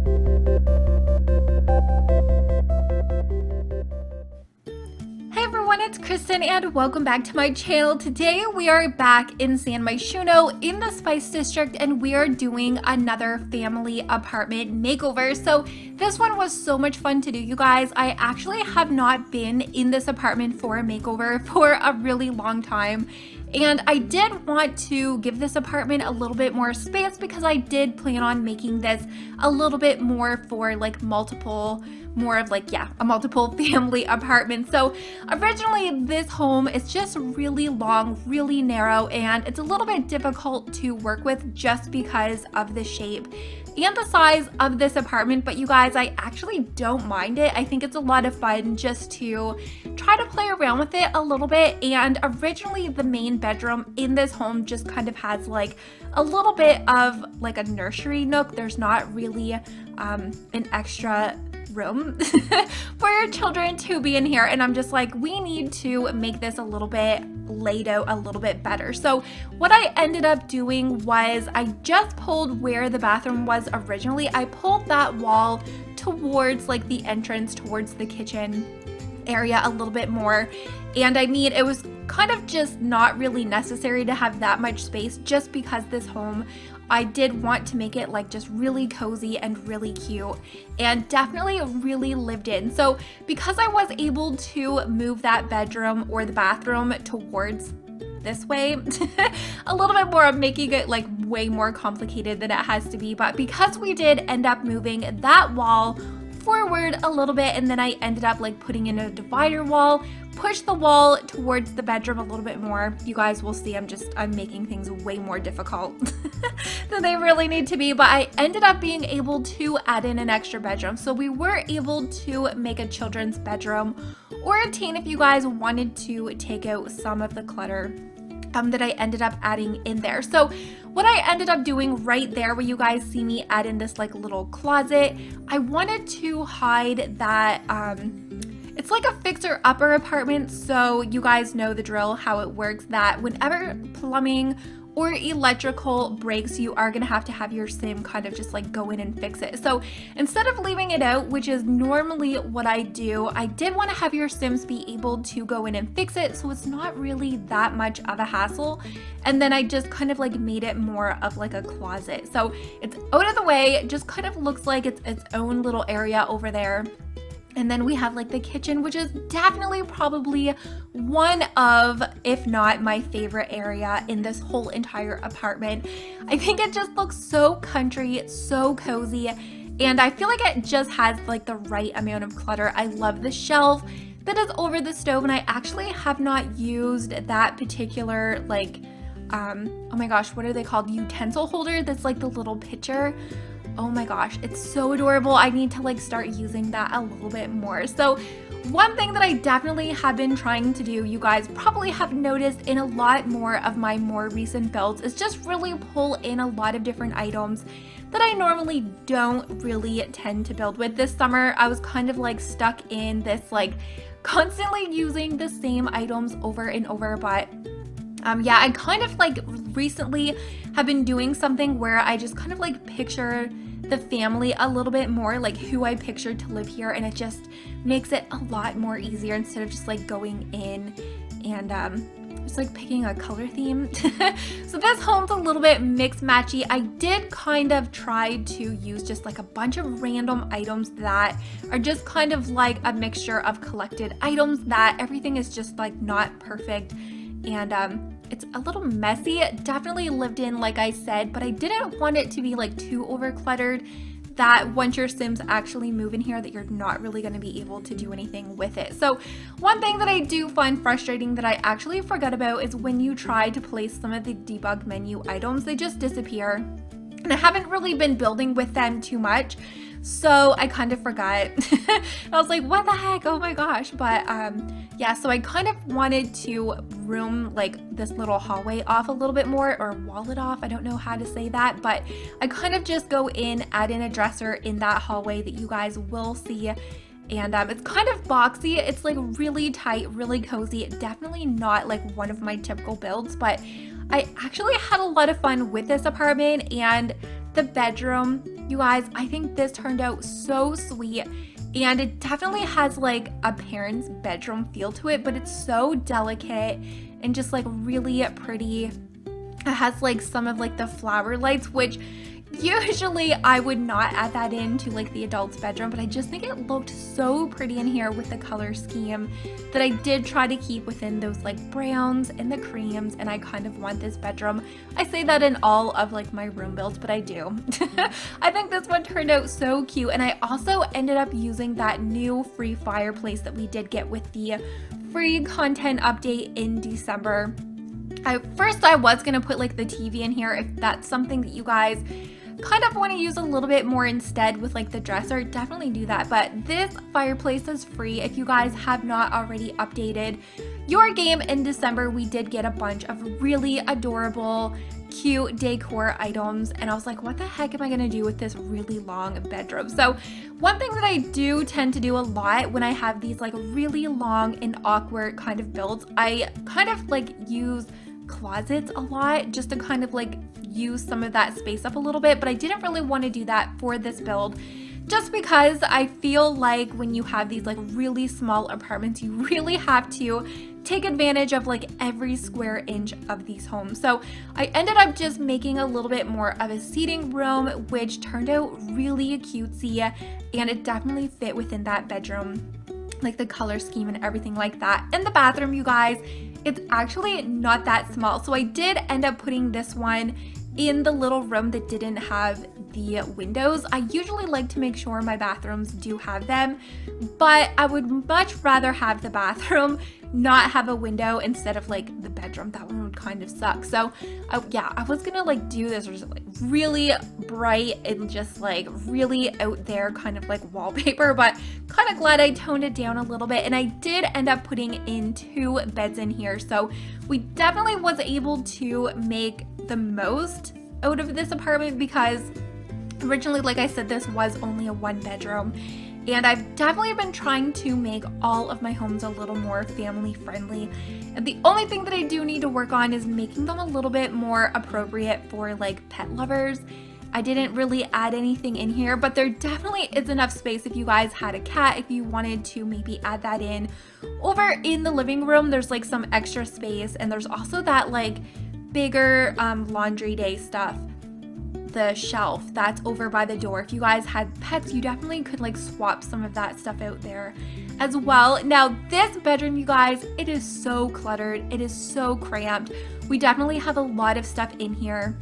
Hey everyone, it's Kristen and welcome back to my channel. Today we are back in San Myshuno in the Spice District and we are doing another family apartment makeover. So this one was so much fun to do, you guys. I actually have not been in this apartment for a makeover for a really long time. And I did want to give this apartment a little bit more space because I did plan on making this a little bit more for like multiple family apartment. So originally this home is just really long, really narrow, and it's a little bit difficult to work with just because of the shape and the size of this apartment. But you guys, I actually don't mind it. I think it's a lot of fun just to try to play around with it a little bit. And originally the main bedroom in this home just kind of has like a little bit of like a nursery nook. There's not really an extra room for your children to be in here, and I'm just like, we need to make this a little bit laid out a little bit better. So what I ended up doing was I just pulled where the bathroom was originally. I pulled that wall towards like the entrance towards the kitchen area a little bit more, and I mean, it was kind of just not really necessary to have that much space just because this home, I did want to make it like just really cozy and really cute and definitely really lived in. So because I was able to move that bedroom or the bathroom towards this way a little bit more, I'm making it like way more complicated than it has to be, but because we did end up moving that wall forward a little bit, and then I ended up like putting in a divider wall, push the wall towards the bedroom a little bit more. You guys will see I'm making things way more difficult than they really need to be, but I ended up being able to add in an extra bedroom. So we were able to make a children's bedroom or a teen if you guys wanted to take out some of the clutter that I ended up adding in there. So what I ended up doing right there where you guys see me add in this like little closet, I wanted to hide that it's like a fixer-upper apartment, so you guys know the drill, how it works, that whenever plumbing or electrical breaks, you are gonna have to have your sim kind of just like go in and fix it. So instead of leaving it out, which is normally what I do, I did want to have your sims be able to go in and fix it so it's not really that much of a hassle. And then I just kind of like made it more of like a closet. So it's out of the way, it just kind of looks like it's its own little area over there. And then we have like the kitchen, which is definitely probably one of, if not my favorite area in this whole entire apartment. I think it just looks so country, so cozy, and I feel like it just has like the right amount of clutter. I love the shelf that is over the stove, and I actually have not used that particular like, oh my gosh, what are they called? Utensil holder that's like the little pitcher. Oh my gosh, it's so adorable. I need to like start using that a little bit more. So one thing that I definitely have been trying to do, you guys probably have noticed in a lot more of my more recent builds, is just really pull in a lot of different items that I normally don't really tend to build with. This summer, I was kind of like stuck in this like constantly using the same items over and over, but yeah, I kind of like recently have been doing something where I just kind of like picture the family a little bit more, like who I pictured to live here, and it just makes it a lot more easier instead of just like going in and just like picking a color theme. So this home's a little bit mixed matchy. I did kind of try to use just like a bunch of random items that are just kind of like a mixture of collected items, that everything is just like not perfect, and it's a little messy. It definitely lived in, like I said, but I didn't want it to be like too over cluttered that once your sims actually move in here that you're not really going to be able to do anything with it. So one thing that I do find frustrating that I actually forgot about is when you try to place some of the debug menu items, they just disappear, and I haven't really been building with them too much. So I kind of forgot. I was like, what the heck? Oh my gosh. But yeah, so I kind of wanted to room like this little hallway off a little bit more, or wall it off. I don't know how to say that, but I kind of just go in, add in a dresser in that hallway that you guys will see. And it's kind of boxy. It's like really tight, really cozy. Definitely not like one of my typical builds, but I actually had a lot of fun with this apartment, and the bedroom, you guys, I think this turned out so sweet. And it definitely has like a parent's bedroom feel to it, but it's so delicate and just like really pretty. It has like some of like the flower lights, which usually I would not add that into like the adult's bedroom, but I just think it looked so pretty in here with the color scheme that I did try to keep within those like browns and the creams, and I kind of want this bedroom. I say that in all of like my room builds, but I do. I think this one turned out so cute, and I also ended up using that new free fireplace that we did get with the free content update in December. First I was gonna put like the TV in here if that's something that you guys kind of want to use a little bit more instead with like the dresser, definitely do that. But this fireplace is free. If you guys have not already updated your game in December, we did get a bunch of really adorable cute decor items, and I was like, what the heck am I gonna do with this really long bedroom? So one thing that I do tend to do a lot when I have these like really long and awkward kind of builds, I kind of like use closets a lot just to kind of like use some of that space up a little bit, but I didn't really want to do that for this build just because I feel like when you have these like really small apartments, you really have to take advantage of like every square inch of these homes. So I ended up just making a little bit more of a seating room, which turned out really cutesy, and it definitely fit within that bedroom, like the color scheme and everything like that. In the bathroom, you guys, it's actually not that small. So I did end up putting this one in the little room that didn't have the windows. I usually like to make sure my bathrooms do have them, but I would much rather have the bathroom not have a window instead of like the bedroom. That one would kind of suck. So yeah, I was gonna like do this like really bright and just like really out there kind of like wallpaper, but kind of glad I toned it down a little bit. And I did end up putting in 2 beds in here, so we definitely was able to make the most out of this apartment, because originally, like I said, this was only a 1 bedroom, and I've definitely been trying to make all of my homes a little more family friendly. And the only thing that I do need to work on is making them a little bit more appropriate for like pet lovers. I didn't really add anything in here, but there definitely is enough space if you guys had a cat, if you wanted to maybe add that in. Over in the living room, there's like some extra space, and there's also that like bigger laundry day stuff, the shelf that's over by the door. If you guys had pets, you definitely could like swap some of that stuff out there as well. Now this bedroom, you guys, it is so cluttered, it is so cramped. We definitely have a lot of stuff in here.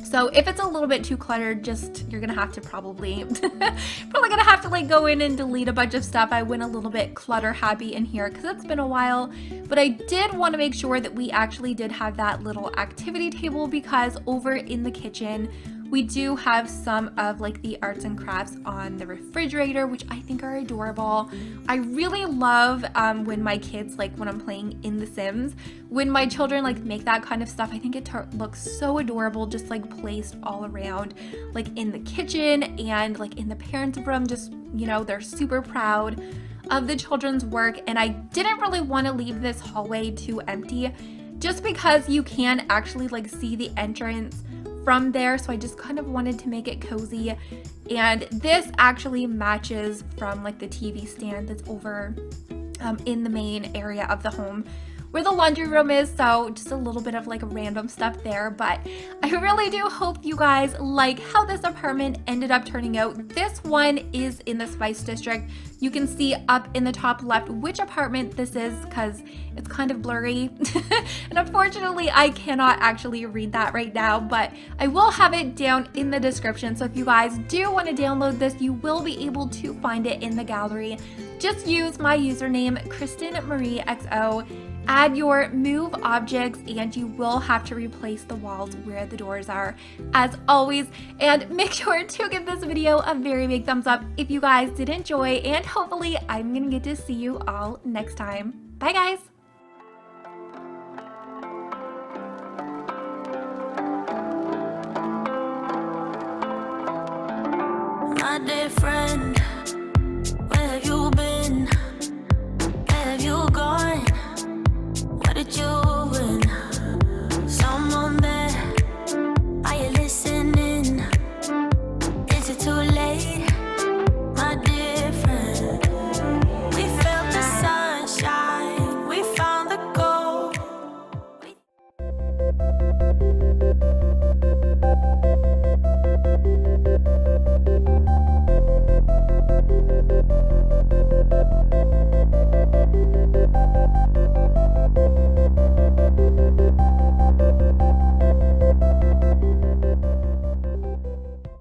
So if it's a little bit too cluttered, just you're gonna have to probably gonna have to like go in and delete a bunch of stuff. I went a little bit clutter happy in here because it's been a while, but I did want to make sure that we actually did have that little activity table, because over in the kitchen we do have some of like the arts and crafts on the refrigerator, which I think are adorable. I really love when my kids, like when I'm playing in The Sims, when my children like make that kind of stuff. I think it looks so adorable, just like placed all around, like in the kitchen and like in the parents' room. Just, you know, they're super proud of the children's work. And I didn't really want to leave this hallway too empty, just because you can actually like see the entrance from there, so I just kind of wanted to make it cozy. And this actually matches from like the TV stand that's over in the main area of the home where the laundry room is, so just a little bit of like random stuff there. But I really do hope you guys like how this apartment ended up turning out. This one is in the Spice District. You can see up in the top left which apartment this is because it's kind of blurry. And unfortunately, I cannot actually read that right now, but I will have it down in the description. So if you guys do want to download this, you will be able to find it in the gallery. Just use my username, KrystinMyrieXo. Add your move objects, and you will have to replace the walls where the doors are, as always. And make sure to give this video a very big thumbs up if you guys did enjoy, and hopefully I'm gonna get to see you all next time. Bye guys! My dear friend,